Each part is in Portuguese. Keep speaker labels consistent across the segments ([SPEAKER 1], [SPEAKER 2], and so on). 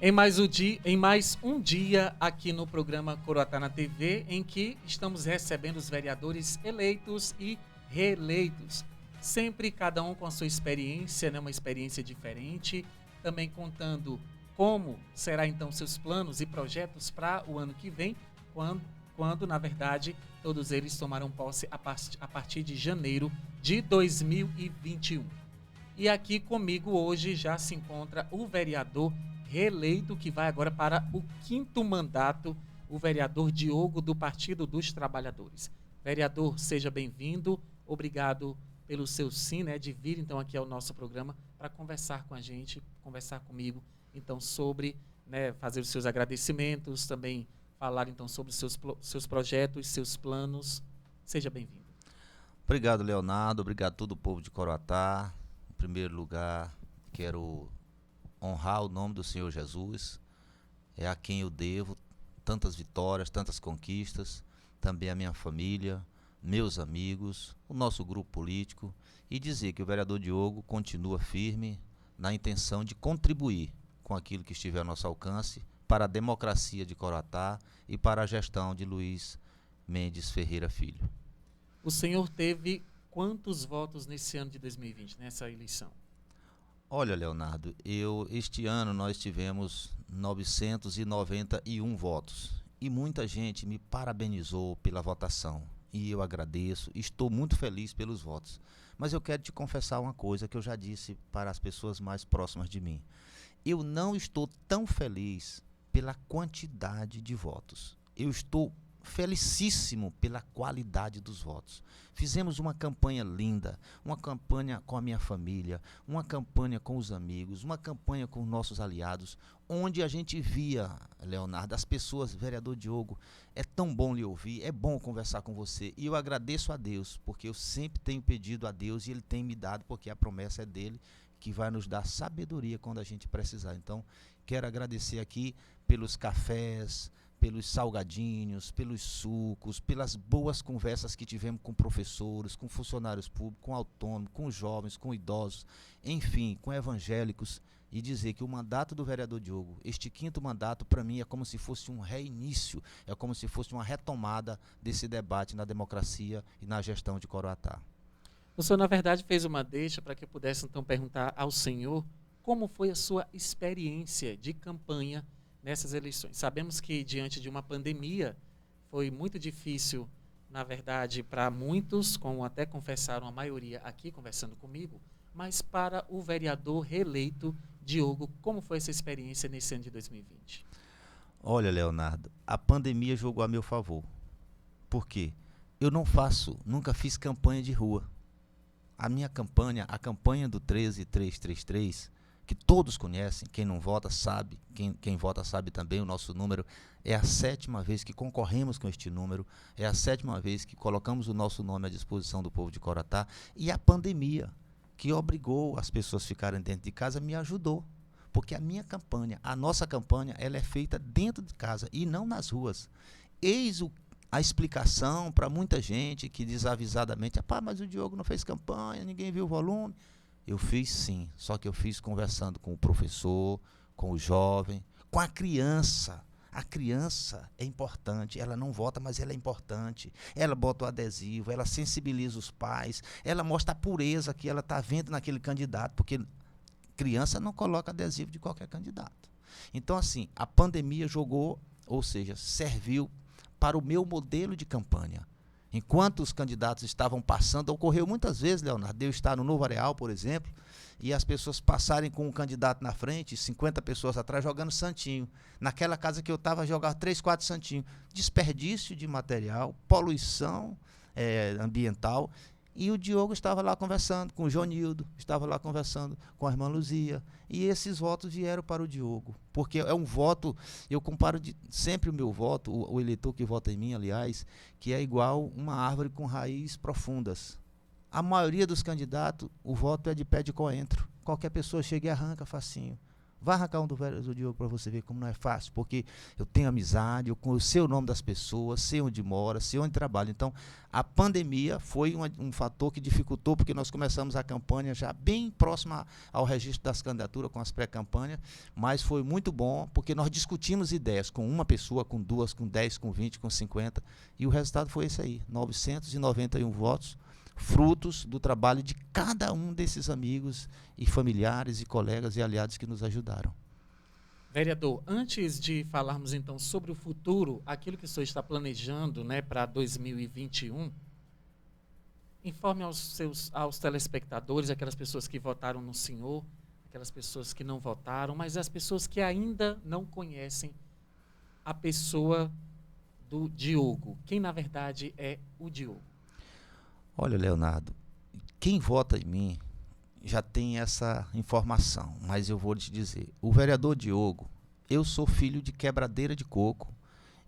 [SPEAKER 1] Em mais um dia aqui no programa Coroatá na TV, em que estamos recebendo os vereadores eleitos e reeleitos. Sempre cada um com a sua experiência, né? Uma experiência diferente, também contando como será então seus planos e projetos para o ano que vem, quando, na verdade, todos eles tomarão posse a partir de janeiro de 2021. E aqui comigo hoje já se encontra o vereador reeleito, que vai agora para o 5º mandato, o vereador Diogo, do Partido dos Trabalhadores. Vereador, seja bem-vindo. Obrigado pelo seu sim, né, de vir então aqui ao nosso programa para conversar com a gente, conversar comigo, então, sobre, né, fazer os seus agradecimentos, também falar então sobre os seus projetos, seus planos. Seja bem-vindo.
[SPEAKER 2] Obrigado, Leonardo. Obrigado a todo o povo de Coroatá. Em primeiro lugar, quero honrar o nome do Senhor Jesus, é a quem eu devo tantas vitórias, tantas conquistas, também a minha família, meus amigos, o nosso grupo político, e dizer que o vereador Diogo continua firme na intenção de contribuir com aquilo que estiver ao nosso alcance para a democracia de Coroatá e para a gestão de Luiz Mendes Ferreira Filho.
[SPEAKER 1] O senhor teve quantos votos nesse ano de 2020, nessa eleição?
[SPEAKER 2] Olha, Leonardo, este ano nós tivemos 991 votos e muita gente me parabenizou pela votação e eu agradeço, estou muito feliz pelos votos. Mas eu quero te confessar uma coisa que eu já disse para as pessoas mais próximas de mim. Eu não estou tão feliz pela quantidade de votos. Eu estou felicíssimo pela qualidade dos votos. Fizemos uma campanha linda, uma campanha com a minha família, uma campanha com os amigos, uma campanha com nossos aliados, onde a gente via, Leonardo, as pessoas, vereador Diogo, é tão bom lhe ouvir, é bom conversar com você, e eu agradeço a Deus, porque eu sempre tenho pedido a Deus e Ele tem me dado, porque a promessa é dele, que vai nos dar sabedoria quando a gente precisar. Então, quero agradecer aqui pelos cafés, pelos salgadinhos, pelos sucos, pelas boas conversas que tivemos com professores, com funcionários públicos, com autônomos, com jovens, com idosos, enfim, com evangélicos, e dizer que o mandato do vereador Diogo, este 5º mandato, para mim é como se fosse um reinício, é como se fosse uma retomada desse debate na democracia e na gestão de Coroatá.
[SPEAKER 1] O senhor, na verdade, fez uma deixa para que eu pudesse então perguntar ao senhor como foi a sua experiência de campanha nessas eleições. Sabemos que, diante de uma pandemia, foi muito difícil, na verdade, para muitos, como até confessaram a maioria aqui conversando comigo, mas para o vereador reeleito Diogo, como foi essa experiência nesse ano de 2020?
[SPEAKER 2] Olha, Leonardo, a pandemia jogou a meu favor. Por quê? Eu nunca fiz campanha de rua. A minha campanha, a campanha do 13333, que todos conhecem, quem não vota sabe, quem vota sabe também, o nosso número é a 7ª vez que concorremos com este número, é a 7ª vez que colocamos o nosso nome à disposição do povo de Coroatá, e a pandemia, que obrigou as pessoas a ficarem dentro de casa, me ajudou, porque a minha campanha, a nossa campanha, ela é feita dentro de casa e não nas ruas. Eis a explicação para muita gente que desavisadamente, mas o Diogo não fez campanha, ninguém viu o volume. Eu fiz sim, só que eu fiz conversando com o professor, com o jovem, com a criança. A criança é importante, ela não vota, mas ela é importante. Ela bota o adesivo, ela sensibiliza os pais, ela mostra a pureza que ela está vendo naquele candidato, porque criança não coloca adesivo de qualquer candidato. Então, assim, a pandemia jogou, ou seja, serviu para o meu modelo de campanha. Enquanto os candidatos estavam passando, ocorreu muitas vezes, Leonardo, de eu estar no Novo Areal, por exemplo, e as pessoas passarem com um candidato na frente, 50 pessoas atrás, jogando santinho. Naquela casa que eu estava, jogava 3, 4 santinhos. Desperdício de material, poluição ambiental. E o Diogo estava lá conversando com o Jonildo, estava lá conversando com a irmã Luzia. E esses votos vieram para o Diogo. Porque é um voto, eu comparo sempre o meu voto, o eleitor que vota em mim, aliás, que é igual uma árvore com raízes profundas. A maioria dos candidatos, o voto é de pé de coentro. Qualquer pessoa chega e arranca facinho. Vá arrancar um do vereador Diogo para você ver como não é fácil, porque eu tenho amizade, eu sei o nome das pessoas, sei onde mora, sei onde trabalha. Então, a pandemia foi um fator que dificultou, porque nós começamos a campanha já bem próxima ao registro das candidaturas, com as pré-campanhas, mas foi muito bom, porque nós discutimos ideias com uma pessoa, com duas, com 10, com 20, com 50, e o resultado foi esse aí, 991 votos, frutos do trabalho de cada um desses amigos e familiares e colegas e aliados que nos ajudaram.
[SPEAKER 1] Vereador, antes de falarmos então sobre o futuro, aquilo que o senhor está planejando, né, para 2021, informe aos telespectadores, aquelas pessoas que votaram no senhor, aquelas pessoas que não votaram, mas as pessoas que ainda não conhecem a pessoa do Diogo. Quem, na verdade, é o Diogo?
[SPEAKER 2] Olha, Leonardo, quem vota em mim já tem essa informação, mas eu vou te dizer. O vereador Diogo, eu sou filho de quebradeira de coco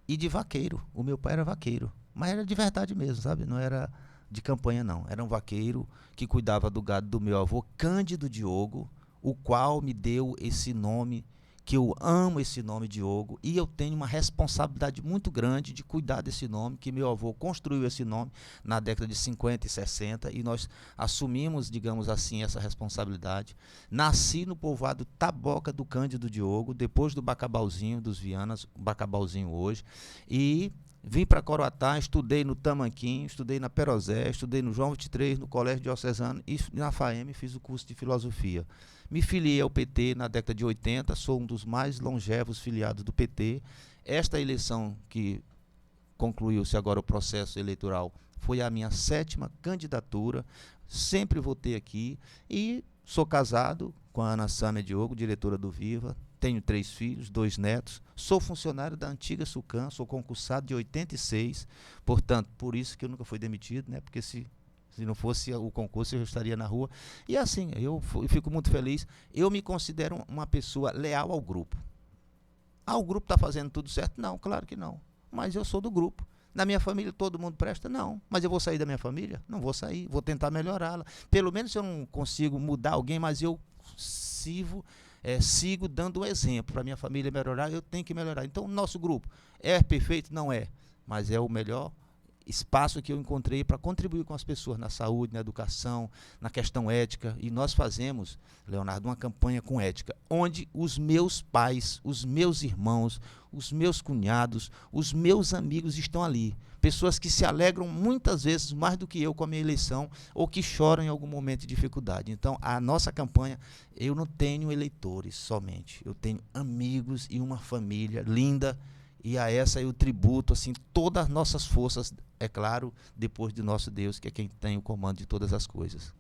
[SPEAKER 2] e de vaqueiro. O meu pai era vaqueiro, mas era de verdade mesmo, sabe? Não era de campanha, não. Era um vaqueiro que cuidava do gado do meu avô, Cândido Diogo, o qual me deu esse nome, que eu amo esse nome Diogo, e eu tenho uma responsabilidade muito grande de cuidar desse nome, que meu avô construiu esse nome na década de 50 e 60, e nós assumimos, digamos assim, essa responsabilidade. Nasci no povoado Taboca do Cândido Diogo, depois do Bacabauzinho, dos Vianas, Bacabauzinho hoje, e vim para Coroatá, estudei no Tamanquim, estudei na Perosé, estudei no João 23, no Colégio Diocesano, e na FAEM fiz o curso de Filosofia. Me filiei ao PT na década de 80, sou um dos mais longevos filiados do PT. Esta eleição que concluiu-se agora o processo eleitoral foi a minha 7ª candidatura, sempre votei aqui e sou casado com a Ana Sâmia Diogo, diretora do Viva, tenho 3 filhos, 2 netos, sou funcionário da antiga Sucam, sou concursado de 86, portanto, por isso que eu nunca fui demitido, né? Porque se não fosse o concurso, eu estaria na rua. E assim, eu fico muito feliz. Eu me considero uma pessoa leal ao grupo. Ah, o grupo está fazendo tudo certo? Não, claro que não. Mas eu sou do grupo. Na minha família todo mundo presta? Não. Mas eu vou sair da minha família? Não vou sair. Vou tentar melhorá-la. Pelo menos se eu não consigo mudar alguém, mas eu sigo dando o exemplo. Para minha família melhorar, eu tenho que melhorar. Então, o nosso grupo é perfeito? Não é. Mas é o melhor espaço que eu encontrei para contribuir com as pessoas na saúde, na educação, na questão ética. E nós fazemos, Leonardo, uma campanha com ética, onde os meus pais, os meus irmãos, os meus cunhados, os meus amigos estão ali. Pessoas que se alegram muitas vezes mais do que eu com a minha eleição ou que choram em algum momento de dificuldade. Então, a nossa campanha, eu não tenho eleitores somente, eu tenho amigos e uma família linda. E a essa eu tributo assim, todas as nossas forças, é claro, depois de nosso Deus, que é quem tem o comando de todas as coisas.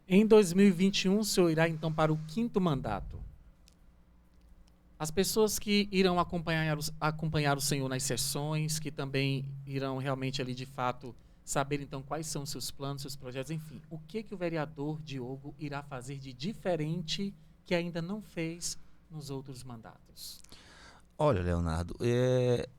[SPEAKER 1] Em 2021, o senhor irá então para o 5º mandato. As pessoas que irão acompanhar o senhor nas sessões, que também irão realmente ali de fato saber então quais são os seus planos, seus projetos, enfim. O que o vereador Diogo irá fazer de diferente que ainda não fez nos outros mandatos?
[SPEAKER 2] Olha, Leonardo,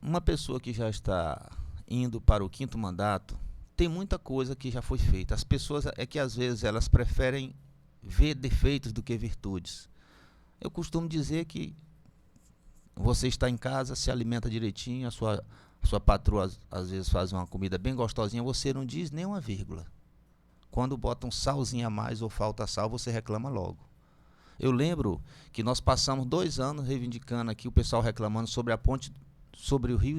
[SPEAKER 2] uma pessoa que já está indo para o 5º mandato, tem muita coisa que já foi feita. As pessoas que às vezes elas preferem ver defeitos do que virtudes. Eu costumo dizer que você está em casa, se alimenta direitinho, a sua patroa às vezes faz uma comida bem gostosinha, você não diz nem uma vírgula. Quando bota um salzinho a mais ou falta sal, você reclama logo. Eu lembro que nós passamos 2 anos reivindicando aqui, o pessoal reclamando sobre a ponte, sobre o rio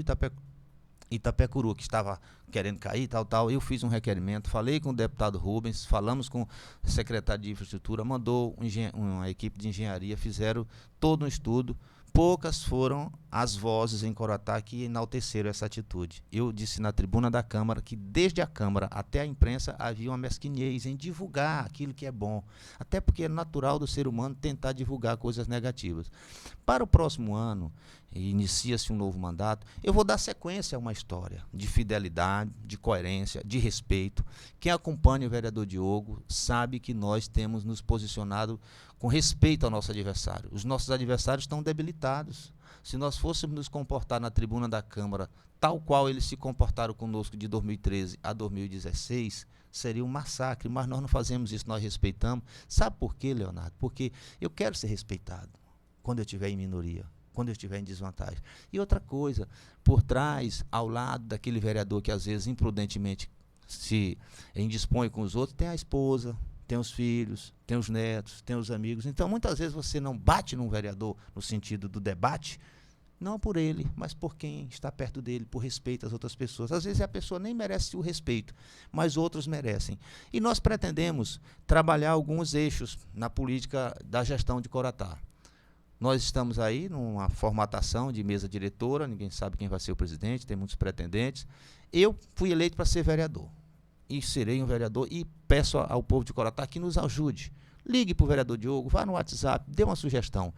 [SPEAKER 2] Itapecuru, que estava querendo cair, tal. Eu fiz um requerimento, falei com o deputado Rubens, falamos com o secretário de infraestrutura, mandou uma equipe de engenharia, fizeram todo um estudo. Poucas foram as vozes em Coroatá que enalteceram essa atitude. Eu disse na tribuna da Câmara que desde a Câmara até a imprensa havia uma mesquinhez em divulgar aquilo que é bom. Até porque é natural do ser humano tentar divulgar coisas negativas. Para o próximo ano, inicia-se um novo mandato, eu vou dar sequência a uma história de fidelidade, de coerência, de respeito. Quem acompanha o vereador Diogo sabe que nós temos nos posicionado com respeito ao nosso adversário. Os nossos adversários estão debilitados. Se nós fôssemos nos comportar na tribuna da Câmara tal qual eles se comportaram conosco de 2013 a 2016, seria um massacre, mas nós não fazemos isso, nós respeitamos. Sabe por quê, Leonardo? Porque eu quero ser respeitado. quando eu estiver em minoria, quando eu estiver em desvantagem. E outra coisa, por trás, ao lado daquele vereador que às vezes imprudentemente se indispõe com os outros, tem a esposa, tem os filhos, tem os netos, tem os amigos. Então, muitas vezes você não bate num vereador no sentido do debate, não por ele, mas por quem está perto dele, por respeito às outras pessoas. Às vezes a pessoa nem merece o respeito, mas outros merecem. E nós pretendemos trabalhar alguns eixos na política da gestão de Coratá. Nós estamos aí numa formatação de mesa diretora, ninguém sabe quem vai ser o presidente, tem muitos pretendentes. Eu fui eleito para ser vereador, e serei um vereador, e peço ao povo de Coratá que nos ajude. Ligue para o vereador Diogo, vá no WhatsApp, dê uma sugestão.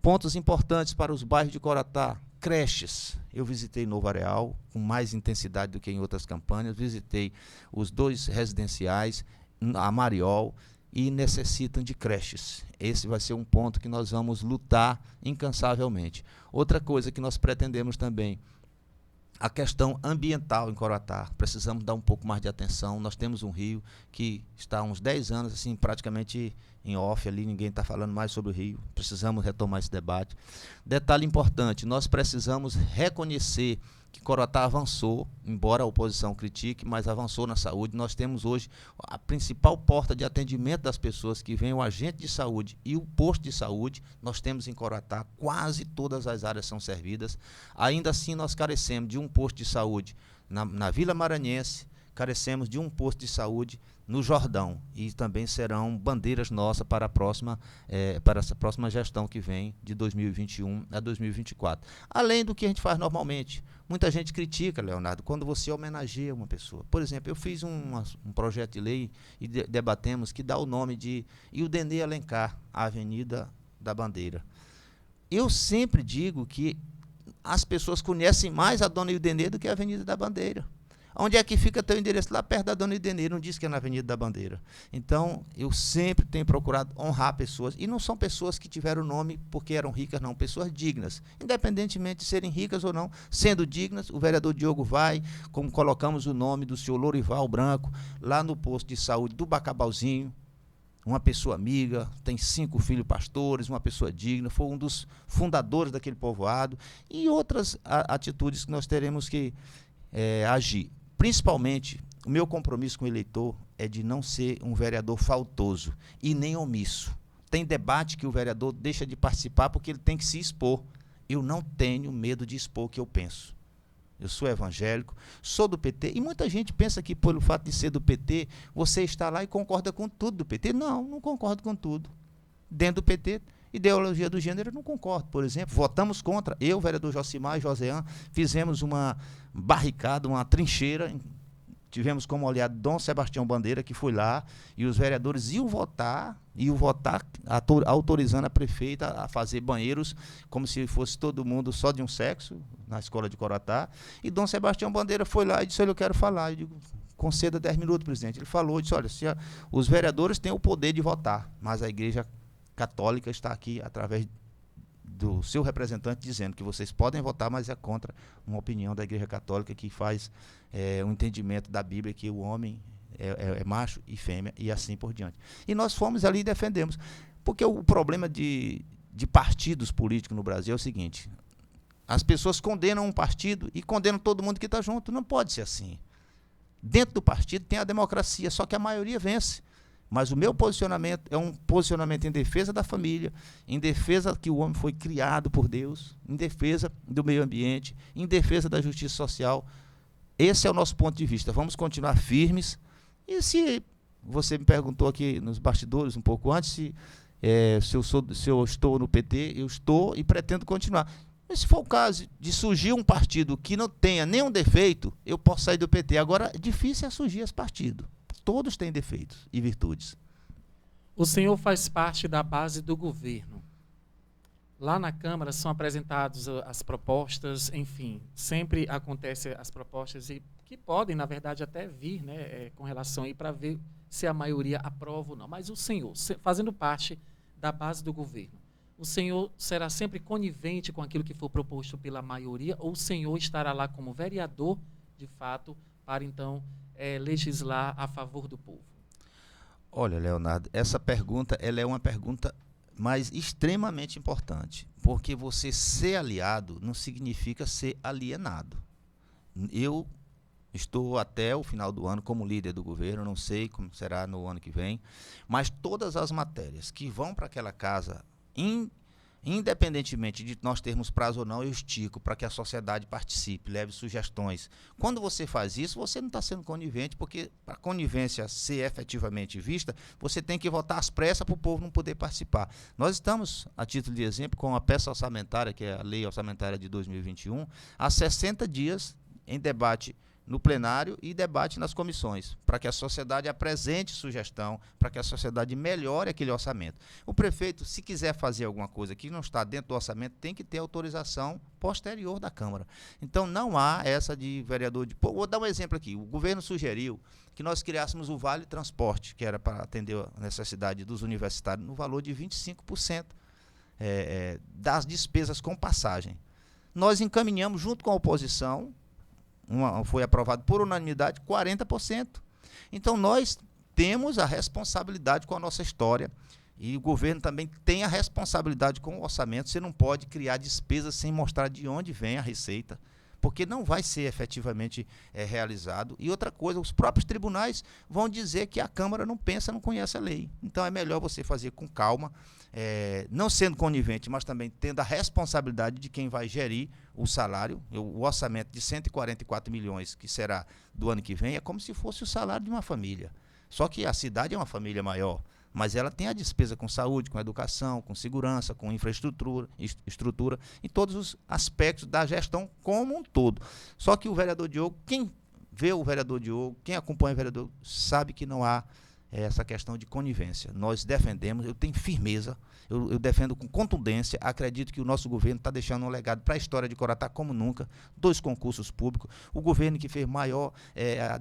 [SPEAKER 2] Pontos importantes para os bairros de Coratá: creches. Eu visitei Novo Areal com mais intensidade do que em outras campanhas, visitei os 2 residenciais, a Mariol, e necessitam de creches. Esse vai ser um ponto que nós vamos lutar incansavelmente. Outra coisa que nós pretendemos também, a questão ambiental em Coratá. Precisamos dar um pouco mais de atenção. Nós temos um rio que está há uns 10 anos, assim, praticamente em off ali, ninguém está falando mais sobre o rio. Precisamos retomar esse debate. Detalhe importante, nós precisamos reconhecer que Coratá avançou, embora a oposição critique, mas avançou na saúde. Nós temos hoje a principal porta de atendimento das pessoas, que vem o agente de saúde e o posto de saúde. Nós temos em Coratá, quase todas as áreas são servidas. Ainda assim, nós carecemos de um posto de saúde na Vila Maranhense, carecemos de um posto de saúde no Jordão, e também serão bandeiras nossas para essa próxima gestão que vem, de 2021 a 2024. Além do que a gente faz normalmente. Muita gente critica, Leonardo, quando você homenageia uma pessoa. Por exemplo, eu fiz um projeto de lei e debatemos, que dá o nome de Ildenê Alencar, a Avenida da Bandeira. Eu sempre digo que as pessoas conhecem mais a Dona Ildenê do que a Avenida da Bandeira. Onde é que fica teu endereço? Lá perto da Dona Ildenê, não diz que é na Avenida da Bandeira. Então, eu sempre tenho procurado honrar pessoas, e não são pessoas que tiveram nome porque eram ricas, não, pessoas dignas, independentemente de serem ricas ou não. Sendo dignas, o vereador Diogo vai, como colocamos o nome do senhor Lorival Branco, lá no posto de saúde do Bacabauzinho, uma pessoa amiga, tem 5 filhos pastores, uma pessoa digna, foi um dos fundadores daquele povoado, e outras atitudes que nós teremos que agir. Principalmente, o meu compromisso com o eleitor é de não ser um vereador faltoso e nem omisso. Tem debate que o vereador deixa de participar porque ele tem que se expor. Eu não tenho medo de expor o que eu penso. Eu sou evangélico, sou do PT, e muita gente pensa que, pelo fato de ser do PT, você está lá e concorda com tudo do PT. Não, não concordo com tudo. Dentro do PT, ideologia do gênero, eu não concordo. Por exemplo, votamos contra. Eu, vereador Josimar e Joséan, fizemos uma barricada, uma trincheira. Tivemos como aliado Dom Sebastião Bandeira, que foi lá, e os vereadores iam votar autorizando a prefeita a fazer banheiros como se fosse todo mundo só de um sexo, na escola de Coratá. E Dom Sebastião Bandeira foi lá e disse: olha, eu quero falar. Eu digo: conceda 10 minutos, presidente. Ele falou, disse: olha, os vereadores têm o poder de votar, mas a Igreja Católica está aqui através do seu representante dizendo que vocês podem votar, mas é contra uma opinião da Igreja Católica, que faz um entendimento da Bíblia que o homem é macho e fêmea, e assim por diante. E nós fomos ali e defendemos. Porque o problema de partidos políticos no Brasil é o seguinte: as pessoas condenam um partido e condenam todo mundo que está junto. Não pode ser assim. Dentro do partido tem a democracia, só que a maioria vence. Mas o meu posicionamento é um posicionamento em defesa da família, em defesa que o homem foi criado por Deus, em defesa do meio ambiente, em defesa da justiça social. Esse é o nosso ponto de vista. Vamos continuar firmes. E se você me perguntou aqui nos bastidores um pouco antes se eu estou no PT, eu estou e pretendo continuar. Mas se for o caso de surgir um partido que não tenha nenhum defeito, eu posso sair do PT. Agora, difícil é surgir esse partido. Todos têm defeitos e virtudes.
[SPEAKER 1] O senhor faz parte da base do governo. Lá na Câmara são apresentadas as propostas, enfim, sempre acontecem as propostas e que podem, na verdade, até vir, né, com relação aí para ver se a maioria aprova ou não. Mas o senhor, fazendo parte da base do governo, o senhor será sempre conivente com aquilo que for proposto pela maioria, ou o senhor estará lá como vereador, de fato, para então legislar a favor do povo?
[SPEAKER 2] Olha, Leonardo, essa pergunta ela é uma pergunta mas extremamente importante, porque você ser aliado não significa ser alienado. Eu estou até o final do ano como líder do governo, não sei como será no ano que vem, mas todas as matérias que vão para aquela casa, independentemente de nós termos prazo ou não, eu estico para que a sociedade participe, leve sugestões. Quando você faz isso, você não está sendo conivente, porque para a conivência ser efetivamente vista, você tem que votar às pressas para o povo não poder participar. Nós estamos, a título de exemplo, com a peça orçamentária, que é a Lei Orçamentária de 2021, há 60 dias em debate no plenário e debate nas comissões, para que a sociedade apresente sugestão, para que a sociedade melhore aquele orçamento. O prefeito, se quiser fazer alguma coisa que não está dentro do orçamento, tem que ter autorização posterior da Câmara. Então, não há essa de vereador de... Vou dar um exemplo aqui. O governo sugeriu que nós criássemos o Vale Transporte, que era para atender a necessidade dos universitários, no valor de 25% das despesas com passagem. Nós encaminhamos, junto com a oposição, foi aprovado por unanimidade, 40%. Então, nós temos a responsabilidade com a nossa história e o governo também tem a responsabilidade com o orçamento. Você não pode criar despesas sem mostrar de onde vem a receita, porque não vai ser efetivamente realizado. E outra coisa, os próprios tribunais vão dizer que a Câmara não pensa, não conhece a lei. Então, é melhor você fazer com calma, não sendo conivente, mas também tendo a responsabilidade de quem vai gerir o salário. O orçamento de 144 milhões, que será do ano que vem, é como se fosse o salário de uma família. Só que a cidade é uma família maior, mas ela tem a despesa com saúde, com educação, com segurança, com infraestrutura, em todos os aspectos da gestão como um todo. Só que o vereador Diogo, quem vê o vereador Diogo, quem acompanha o vereador, sabe que não há essa questão de conivência. Nós defendemos, eu tenho firmeza, eu defendo com contundência, acredito que o nosso governo está deixando um legado para a história de Coroatá como nunca, 2 concursos públicos, o governo que fez maior,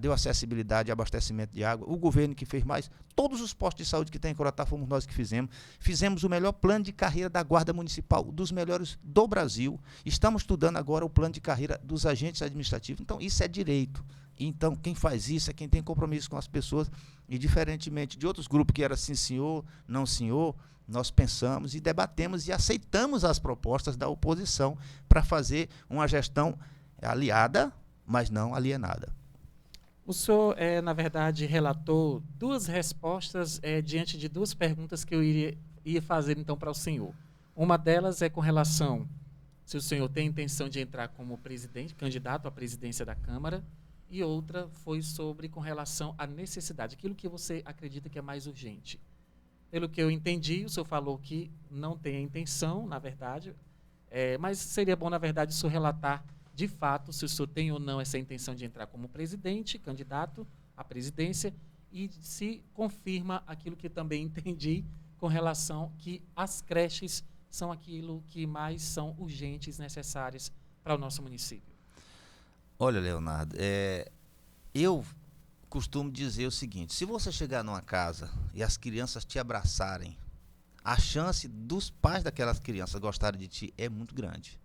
[SPEAKER 2] deu acessibilidade e abastecimento de água, o governo que fez mais, todos os postos de saúde que tem em Coroatá fomos nós que fizemos o melhor plano de carreira da Guarda Municipal, dos melhores do Brasil, estamos estudando agora o plano de carreira dos agentes administrativos, então isso é direito. Então, quem faz isso é quem tem compromisso com as pessoas e, diferentemente de outros grupos que era sim senhor, não senhor, nós pensamos e debatemos e aceitamos as propostas da oposição para fazer uma gestão aliada, mas não alienada.
[SPEAKER 1] O senhor, na verdade, relatou 2 respostas diante de 2 perguntas que eu ia fazer, então, para o senhor. Uma delas é com relação se o senhor tem intenção de entrar como presidente, candidato à presidência da Câmara, e outra foi com relação à necessidade, aquilo que você acredita que é mais urgente. Pelo que eu entendi, o senhor falou que não tem a intenção, na verdade, mas seria bom, na verdade, o senhor relatar, de fato, se o senhor tem ou não essa intenção de entrar como presidente, candidato à presidência, e se confirma aquilo que também entendi com relação que as creches são aquilo que mais são urgentes, necessárias para o nosso município.
[SPEAKER 2] Olha, Leonardo, eu costumo dizer o seguinte: se você chegar numa casa e as crianças te abraçarem, a chance dos pais daquelas crianças gostarem de ti é muito grande.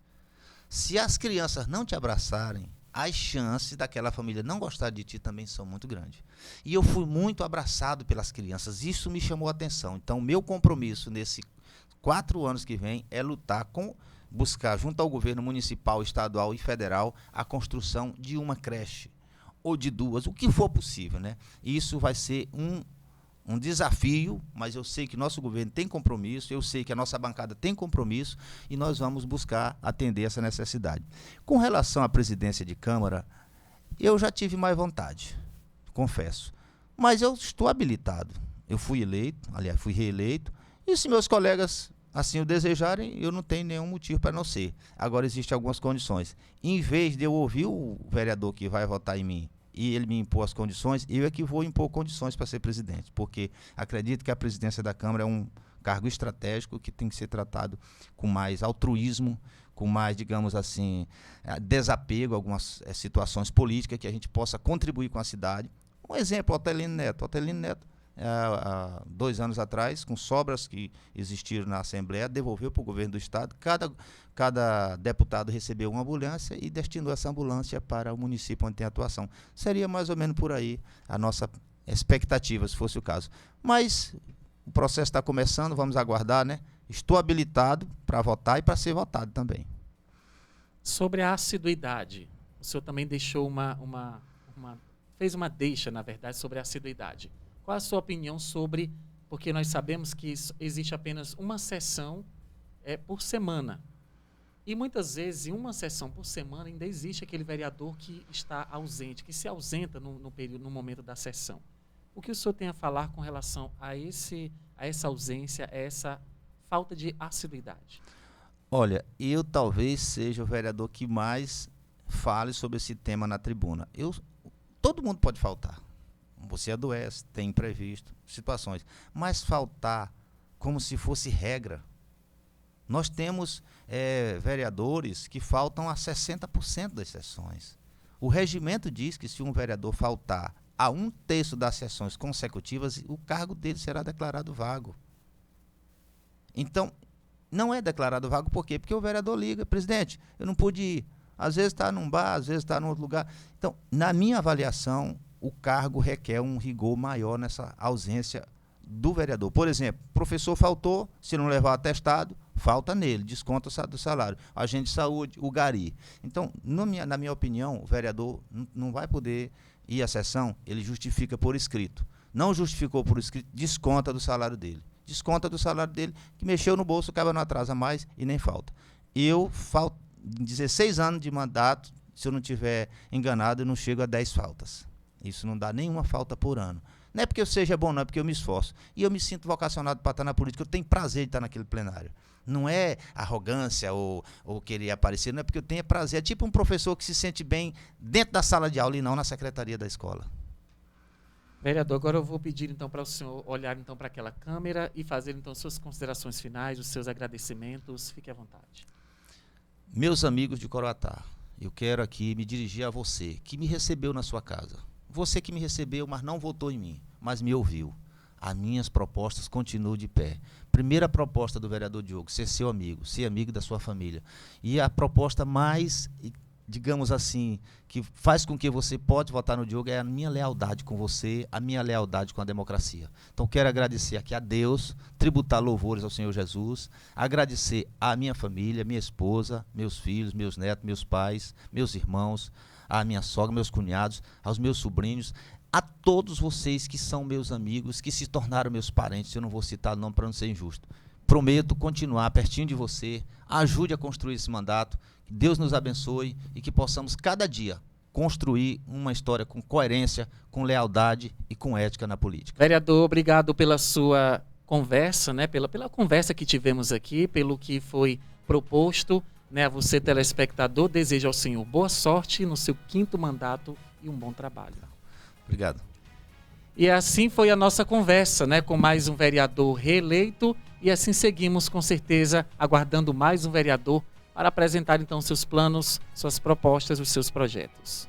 [SPEAKER 2] Se as crianças não te abraçarem, as chances daquela família não gostar de ti também são muito grandes. E eu fui muito abraçado pelas crianças, isso me chamou a atenção. Então, meu compromisso nesses 4 anos que vem é buscar, junto ao governo municipal, estadual e federal, a construção de uma creche, ou de 2, o que for possível, né? Isso vai ser um desafio, mas eu sei que nosso governo tem compromisso, eu sei que a nossa bancada tem compromisso e nós vamos buscar atender essa necessidade. Com relação à presidência de Câmara, eu já tive mais vontade, confesso, mas eu estou habilitado. Eu fui reeleito, e se meus colegas assim o desejarem, eu não tenho nenhum motivo para não ser. Agora, existem algumas condições. Em vez de eu ouvir o vereador que vai votar em mim e ele me impor as condições, eu é que vou impor condições para ser presidente, porque acredito que a presidência da Câmara é um cargo estratégico que tem que ser tratado com mais altruísmo, com mais, digamos assim, desapego a algumas situações políticas, que a gente possa contribuir com a cidade. Um exemplo, Otelino Neto, há 2 anos atrás, com sobras que existiram na Assembleia, devolveu para o governo do Estado. Cada deputado recebeu uma ambulância e destinou essa ambulância para o município onde tem atuação. Seria mais ou menos por aí a nossa expectativa, se fosse o caso. Mas o processo está começando, vamos aguardar, né? Estou habilitado para votar e para ser votado também.
[SPEAKER 1] Sobre a assiduidade, o senhor também deixou fez uma deixa, na verdade, sobre a assiduidade. Qual a sua opinião sobre, porque nós sabemos que existe apenas uma sessão por semana. E muitas vezes, em uma sessão por semana, ainda existe aquele vereador que está ausente, que se ausenta no momento da sessão. O que o senhor tem a falar com relação a essa ausência, a essa falta de assiduidade?
[SPEAKER 2] Olha, eu talvez seja o vereador que mais fale sobre esse tema na tribuna. Todo mundo pode faltar. Você adoece, tem imprevisto, situações. Mas faltar como se fosse regra. Nós temos vereadores que faltam a 60% das sessões. O regimento diz que se um vereador faltar a 1/3 das sessões consecutivas, o cargo dele será declarado vago. Então, não é declarado vago por quê? Porque o vereador liga, presidente, eu não pude ir. Às vezes está num bar, às vezes está em outro lugar. Então, na minha avaliação, o cargo requer um rigor maior nessa ausência do vereador. Por exemplo, o professor faltou, se não levar atestado, falta nele, desconta do salário. Agente de saúde, o gari. Então, na minha opinião, o vereador não vai poder ir à sessão, ele justifica por escrito. Não justificou por escrito, desconta do salário dele. Desconta do salário dele, que mexeu no bolso, acaba não atrasa mais e nem falta. Eu, 16 anos de mandato, se eu não estiver enganado, eu não chego a 10 faltas. Isso não dá nenhuma falta por ano. Não é porque eu seja bom, não, é porque eu me esforço. E eu me sinto vocacionado para estar na política, eu tenho prazer de estar naquele plenário. Não é arrogância ou querer aparecer, não é porque eu tenho prazer. É tipo um professor que se sente bem dentro da sala de aula e não na secretaria da escola.
[SPEAKER 1] Vereador, agora eu vou pedir então para o senhor olhar então para aquela câmera e fazer então suas considerações finais, os seus agradecimentos. Fique à vontade.
[SPEAKER 2] Meus amigos de Coroatá, eu quero aqui me dirigir a você, que me recebeu na sua casa. Você que me recebeu, mas não votou em mim, mas me ouviu. As minhas propostas continuam de pé. Primeira proposta do vereador Diogo, ser seu amigo, ser amigo da sua família. E a proposta mais, digamos assim, que faz com que você pode votar no Diogo é a minha lealdade com você, a minha lealdade com a democracia. Então quero agradecer aqui a Deus, tributar louvores ao Senhor Jesus, agradecer à minha família, minha esposa, meus filhos, meus netos, meus pais, meus irmãos, à minha sogra, meus cunhados, aos meus sobrinhos, a todos vocês que são meus amigos, que se tornaram meus parentes. Eu não vou citar o nome para não ser injusto. Prometo continuar pertinho de você, ajude a construir esse mandato, que Deus nos abençoe e que possamos cada dia construir uma história com coerência, com lealdade e com ética na política.
[SPEAKER 1] Vereador, obrigado pela sua conversa, né? Pela conversa que tivemos aqui, pelo que foi proposto, né? A você, telespectador, desejo ao senhor boa sorte no seu 5º mandato e um bom trabalho.
[SPEAKER 2] Obrigado.
[SPEAKER 1] E assim foi a nossa conversa, né? Com mais um vereador reeleito. E assim seguimos, com certeza, aguardando mais um vereador para apresentar então seus planos, suas propostas, os seus projetos.